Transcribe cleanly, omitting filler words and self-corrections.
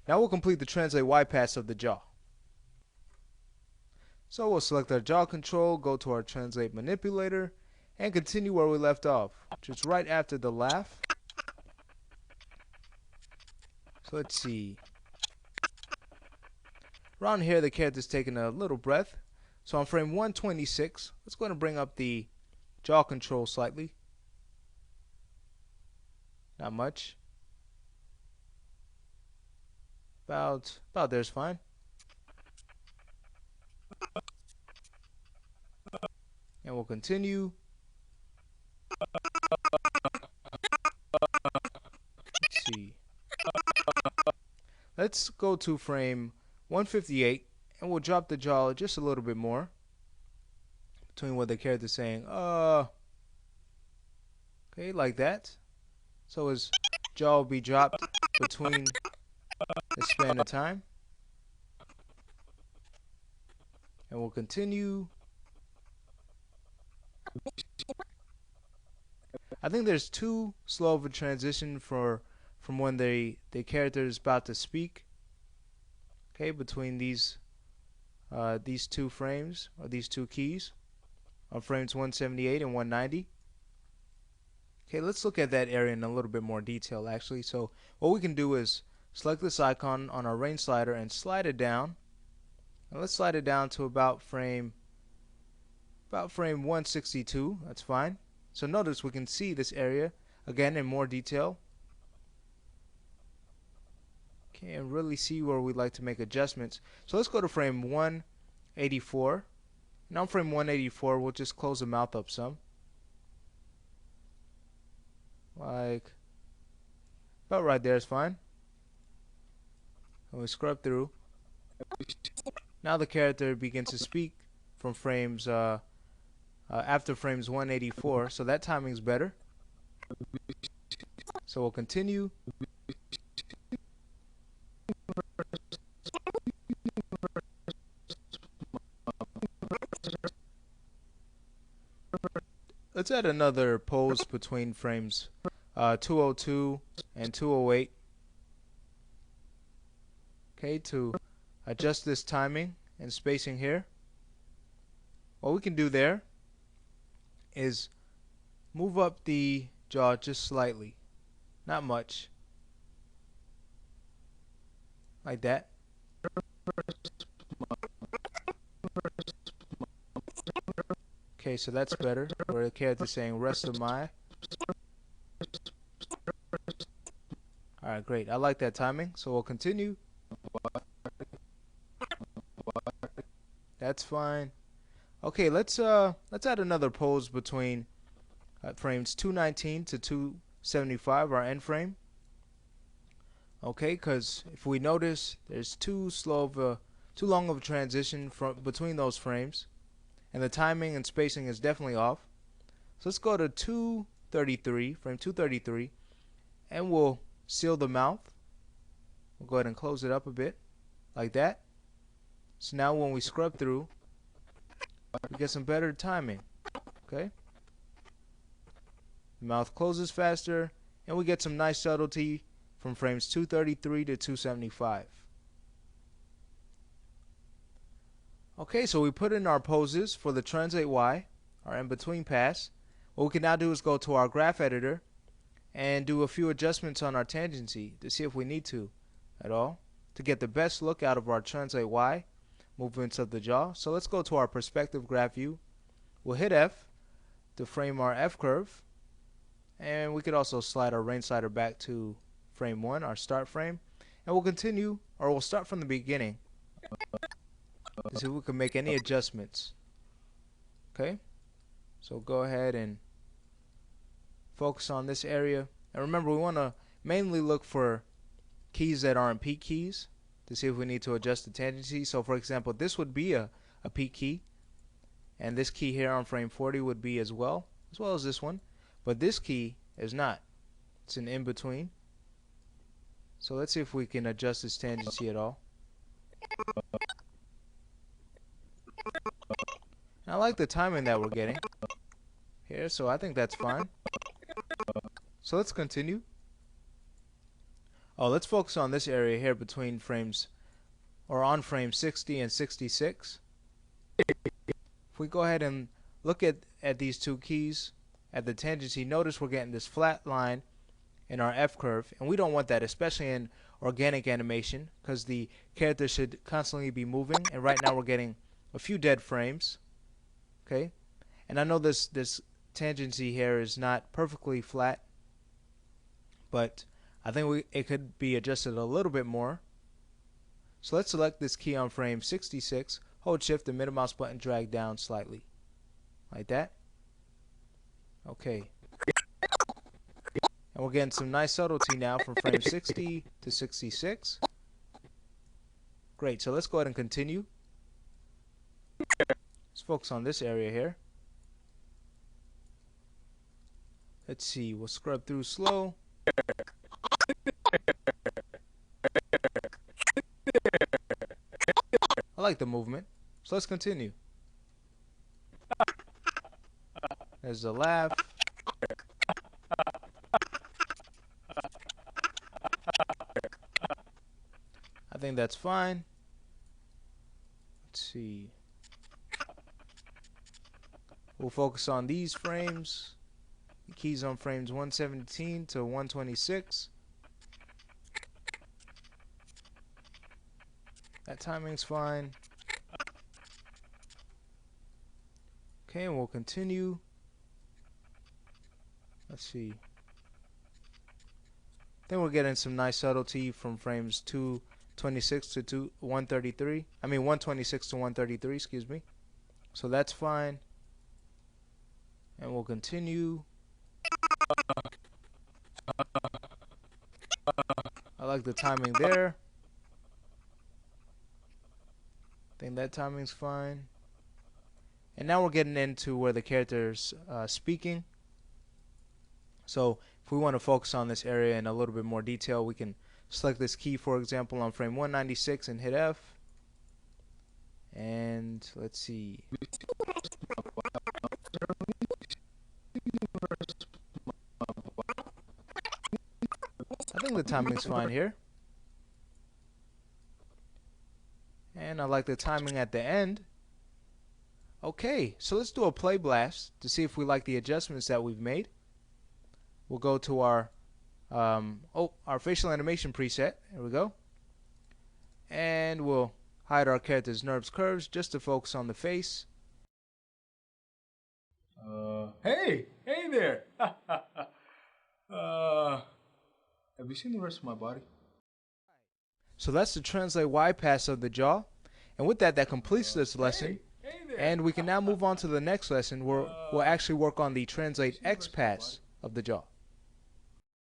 Now we'll complete the translate Y pass of the jaw. So we'll select our jaw control, go to our translate manipulator, and continue where we left off, just right after the laugh. So let's see. Around here the character's taking a little breath. So on frame 126, let's go ahead and bring up the jaw control slightly. Not much. About there's fine. And we'll continue. Let's see. Let's go to frame 158 and we'll drop the jaw just a little bit more between what the character's saying. Okay, like that. So his jaw will be dropped between the span of time. And we'll continue. I think there's too slow of a transition from when the character is about to speak. Okay, between these two frames or these two keys on frames 178 and 190. Okay, let's look at that area in a little bit more detail actually. So what we can do is select this icon on our range slider and slide it down. And let's slide it down to about frame 162. That's fine. So notice we can see this area again in more detail. Okay, and really see where we'd like to make adjustments. So let's go to frame 184. Now on frame 184 we'll just close the mouth up some. Like about right there is fine. And we scrub through. Now the character begins to speak from frames after frames 184, so that timing's better. So we'll continue. Let's add another pause between frames 202 and 208. Okay, to adjust this timing and spacing here. What we can do there is move up the jaw just slightly, not much, like that. Okay, so that's better, where the character's saying rest of my. Alright, great. I like that timing, so we'll continue. That's fine. Okay, let's add another pause between frames 219 to 275, our end frame. Okay, because if we notice, there's too long of a transition between those frames, and the timing and spacing is definitely off. So let's go to 233, frame 233, and we'll seal the mouth. We'll go ahead and close it up a bit, like that. So now when we scrub through, we get some better timing. Okay, the mouth closes faster, and we get some nice subtlety from frames 233 to 275. Okay, so we put in our poses for the translate Y, our in-between pass. What we can now do is go to our graph editor and do a few adjustments on our tangency to see if we need to at all to get the best look out of our translate Y movements of the jaw. So let's go to our perspective graph view. We'll hit F to frame our F curve, and we could also slide our range slider back to frame 1, our start frame, and we'll continue, or we'll start from the beginning to see if we can make any adjustments. Okay, so go ahead and focus on this area, and remember we want to mainly look for keys that aren't peak keys to see if we need to adjust the tangency. So for example, this would be a peak key, and this key here on frame 40 would be as well as this one, but this key is not. It's an in-between. So let's see if we can adjust this tangency at all. And I like the timing that we're getting here, so I think that's fine. So let's continue. Oh, let's focus on this area here between frames, or on frame 60 and 66. If we go ahead and look at these two keys, at the tangency, notice we're getting this flat line in our F curve, and we don't want that, especially in organic animation, because the character should constantly be moving, and right now we're getting a few dead frames. Okay, and I know this tangency here is not perfectly flat, but I think it could be adjusted a little bit more. So let's select this key on frame 66, hold shift and middle mouse button, drag down slightly like that. Okay, and we're getting some nice subtlety now from frame 60 to 66. Great, so let's go ahead and continue. Let's focus on this area here. Let's see, we'll scrub through slow. I like the movement, so let's continue. There's the laugh. I think that's fine. Let's see. We'll focus on these frames. The keys on frames 117 to 126. That timing's fine. Okay, and we'll continue. Let's see. Then we're getting some nice subtlety from frames 226 to 133. I mean 126 to 133, excuse me. So that's fine. And we'll continue. I like the timing there. I think that timing's fine. And now we're getting into where the character's speaking. So if we want to focus on this area in a little bit more detail, we can select this key, for example, on frame 196 and hit F. And let's see. I think the timing's fine here. And I like the timing at the end. Okay, so let's do a play blast to see if we like the adjustments that we've made. We'll go to our facial animation preset. There we go. And we'll hide our character's nerves curves just to focus on the face. Hey there. Have you seen the rest of my body? So that's the translate Y pass of the jaw. And with that, that completes this lesson. And we can now move on to the next lesson where we'll actually work on the translate X pass of the jaw.